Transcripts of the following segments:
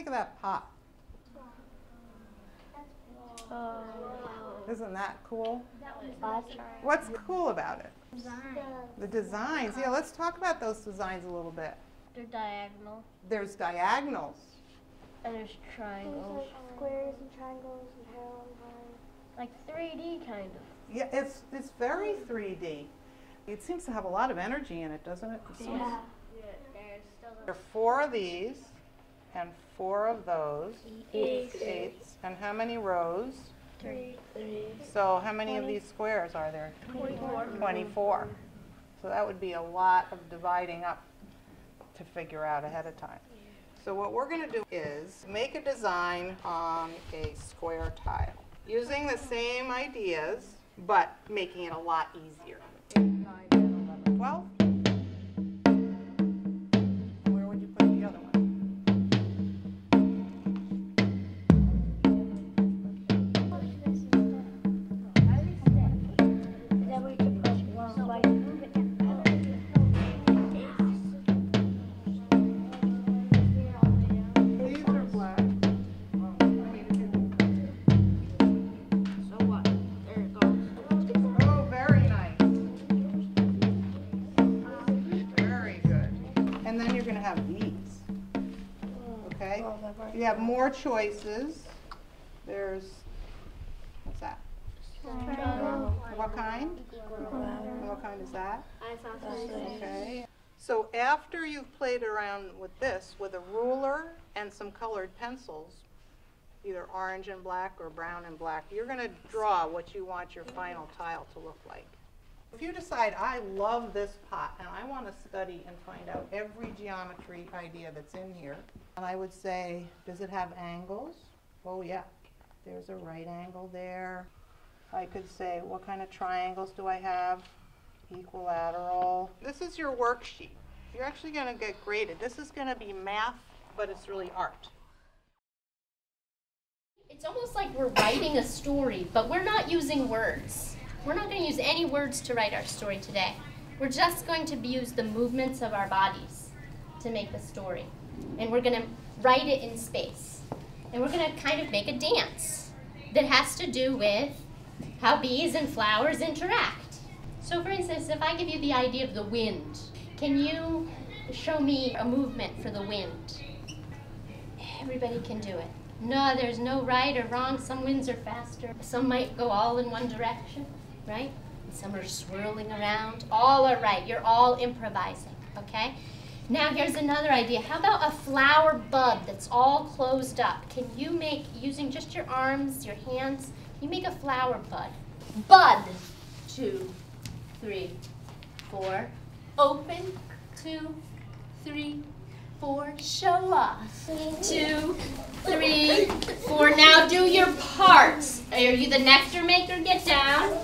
think of that pot? Isn't that cool? What's cool about it? The designs. Yeah, let's talk about those designs a little bit. They're diagonal. There's diagonals. And there's triangles. There's like squares and triangles and parallel lines. Like 3D kind of. Yeah, it's very 3D. It seems to have a lot of energy in it, doesn't it? Yeah. There are 4 of these and 4 of those. 8. Eights. And how many rows? 3. So how many of these squares are there? 24. 24. So that would be a lot of dividing up to figure out ahead of time. So what we're going to do is make a design on a square tile using the same ideas, but making it a lot easier. 8, 9, 10, 11, 12. Where would you put the other one? You have more choices. There's, what's that? What kind? What kind is that? Okay. So after you've played around with this, with a ruler and some colored pencils, either orange and black or brown and black, you're going to draw what you want your final tile to look like. If you decide, I love this pot and I want to study and find out every geometry idea that's in here, and I would say, does it have angles? Oh yeah, there's a right angle there. I could say, what kind of triangles do I have? Equilateral. This is your worksheet. You're actually going to get graded. This is going to be math, but it's really art. It's almost like we're writing a story, but we're not using words. We're not going to use any words to write our story today. We're just going to use the movements of our bodies to make the story. And we're going to write it in space. And we're going to kind of make a dance that has to do with how bees and flowers interact. So for instance, if I give you the idea of the wind, can you show me a movement for the wind? Everybody can do it. No, there's no right or wrong. Some winds are faster. Some might go all in one direction, right? And some are swirling around. All are right. You're all improvising, okay? Now here's another idea. How about a flower bud that's all closed up? Can you make, using just your arms, your hands, you make a flower bud? Bud. 2, 3, 4. Open. 2, 3, 4. Show off. 2, 3, 4. Now do your parts. Are you the nectar maker? Get down.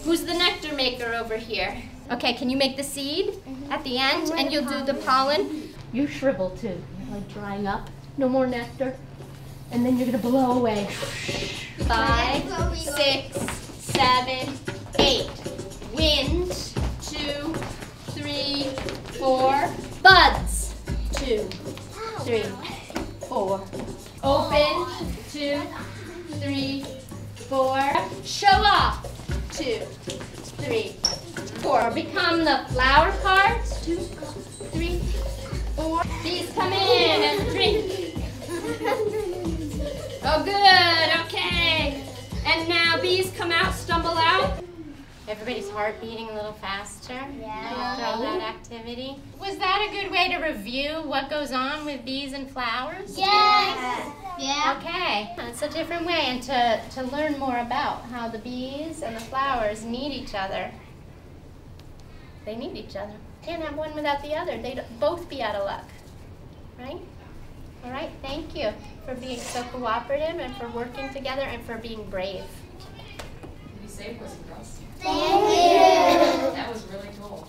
Who's the nectar maker over here? Okay, can you make the seed at the end? And you'll do the pollen. You shrivel too. You're like drying up. No more nectar. And then you're going to blow away. 5, 6, 7, 8. Wind. 2, 3, 4. Buds. 2, 3, 4. Open. 2, 3, 4. Show off. 2, 3, 4. Become the flower parts. 2, 3, 4. Bees come in and drink. Oh, good. Okay. And now bees come out, stumble out. Everybody's heart beating a little faster after all that activity. Was that a good way to review what goes on with bees and flowers? Yes. Yeah. Okay. It's a different way, and to learn more about how the bees and the flowers need each other. They need each other. Can't have one without the other. They'd both be out of luck, right? All right, thank you for being so cooperative and for working together and for being brave. You saved us, girls. Thank you. That was really cool.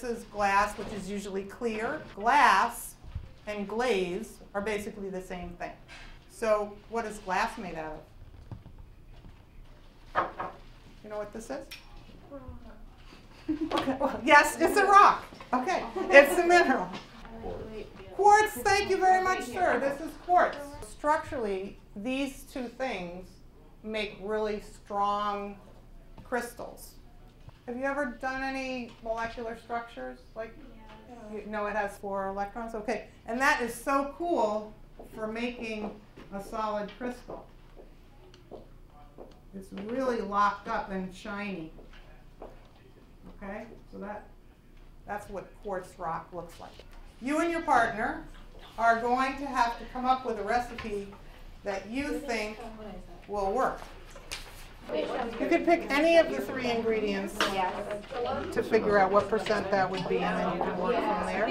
is glass, which is usually clear. Glass and glaze are basically the same thing. So what is glass made out of? You know what this is? Okay, well, yes, it's a rock. Okay, it's a mineral. Quartz, thank you very much, sir. This is quartz. Structurally, these two things make really strong crystals. Have you ever done any molecular structures? Like, you know it has 4 electrons? Okay, and that is so cool for making a solid crystal. It's really locked up and shiny. Okay, so that's what quartz rock looks like. You and your partner are going to have to come up with a recipe that you think will work. You could pick any of the 3 ingredients to figure out what percent that would be, and then you can work from there.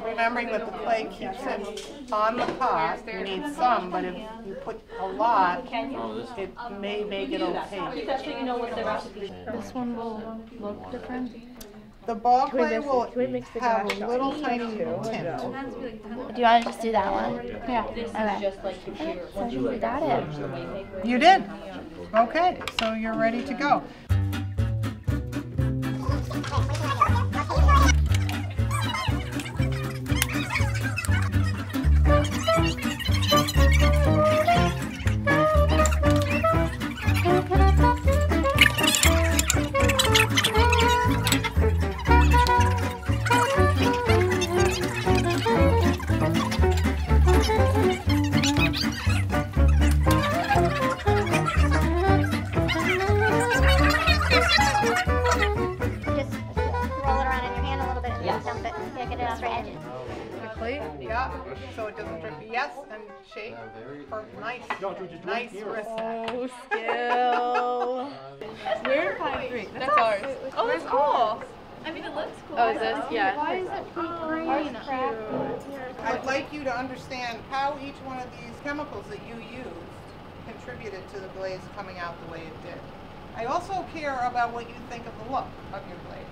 Remembering that the clay keeps it on the pot. You need some, but if you put a lot, it may make it opaque. This one will look different. The ball clay will have a little tiny tint. Do you want to just do that one? Yeah. Okay. So you got it. You did? Okay, so you're ready to go. Yeah, so it doesn't drip. Yes, and shake. Nice. Nice wrist. Oh, skill. We're 5'3". That's ours. Oh, that's cool. I mean, it looks cool. Oh, is this? Yeah. Why is it green? I'd like you to understand how each one of these chemicals that you used contributed to the glaze coming out the way it did. I also care about what you think of the look of your glaze.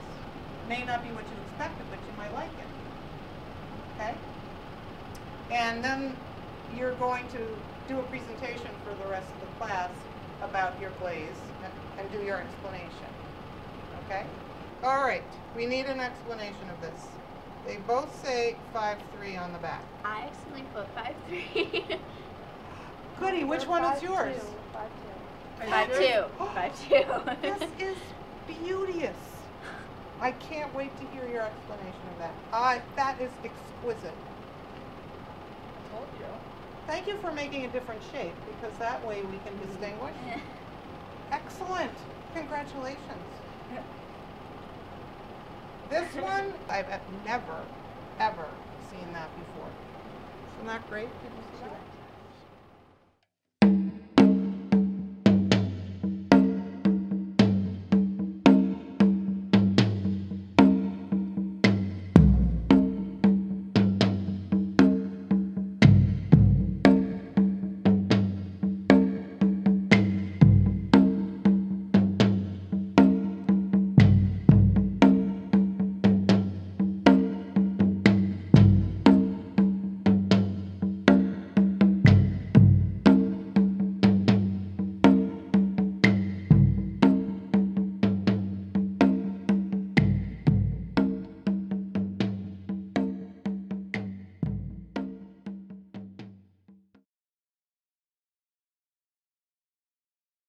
It may not be what you expected, but you might like it. Okay? And then you're going to do a presentation for the rest of the class about your glaze and do your explanation. Okay? All right. We need an explanation of this. They both say 5'3" on the back. I accidentally put 5'3". Goody, which one is yours? 5'2". 5'2". This is beauteous. I can't wait to hear your explanation of that. That is exquisite. I told you. Thank you for making a different shape, because that way we can distinguish. Excellent. Congratulations. This one, I've never, ever seen that before. Isn't that great? Did you see that?